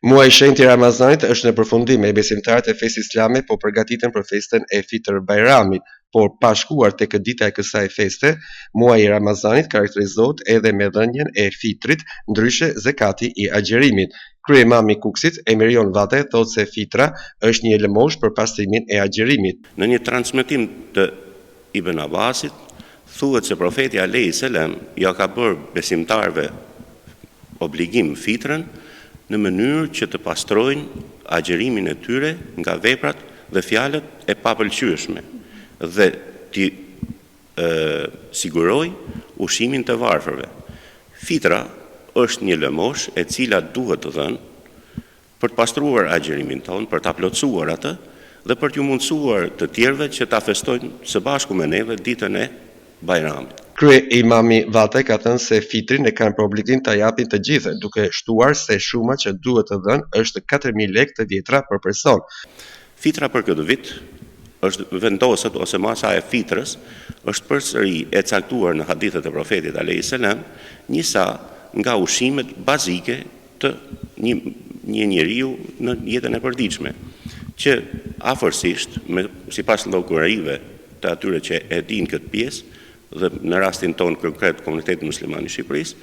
Muaji i shenjtë i Ramazanit është në përfundim e besimtarët e fesë islame po përgatiten për festën e Fitr Bajramit, por pa shkuar tek dita e kësaj feste, muaji i Ramazanit karakterizohet edhe me dhënien e fitrit, ndryshe zekati i agjerimit. Kryemami i Kukësit, Emirion Vate, thotë se fitra është një lëmosh për pastrimin e agjerimit. Në një transmetim të Ibn Abbasit, thuhet se profeti alayhis salam ja ka bërë besimtarëve obligim fitrën në mënyrë që të pastrojnë agjerimin e tyre nga veprat dhe fjalët e papëlqyeshme dhe t'i siguroj ushimin të varfërve. Fitra është një lëmosh e cila duhet të dhënë për të pastruar agjerimin tonë, për ta plotësuar atë dhe për t'ju mundësuar të tjerëve që ta festojnë së bashku me neve ditën e Bajramit. Imami Vate ka thënë se fitrin e kanë për obligim ta japin të gjithë, duke shtuar se shuma që duhet të dhënë është 4.000 lekë të vjetra për person. Fitra për këtë vit është vendosur ose masa e fitrës është përsëri e caktuar në hadithet e profetit alayhis salam, njësa nga ushimet bazike të një njeriu në jetën e përditshme, që afërsisht sipas llogarive të atyre që e dinë këtë pjesë dhe në rastin tonë konkret komunitetit musliman i Shqipërisë,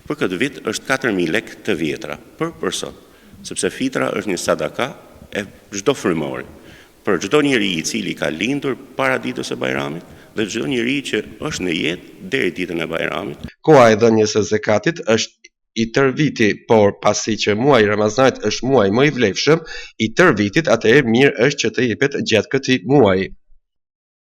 për këtë vit është 4.000 lekë të vjetra për person, sepse fitra është një sadaka e çdo frymori, për çdo njeri i cili ka lindur para ditës së Bajramit dhe çdo njeri që është në jetë deri ditën e Bajramit. Koha e dhënies së zakatit është i tër viti, por pasi që muaji i Ramazanit është muaji më i vlefshëm i tër vitit, atëherë mirë është që të jepet gjatë këtij muaji.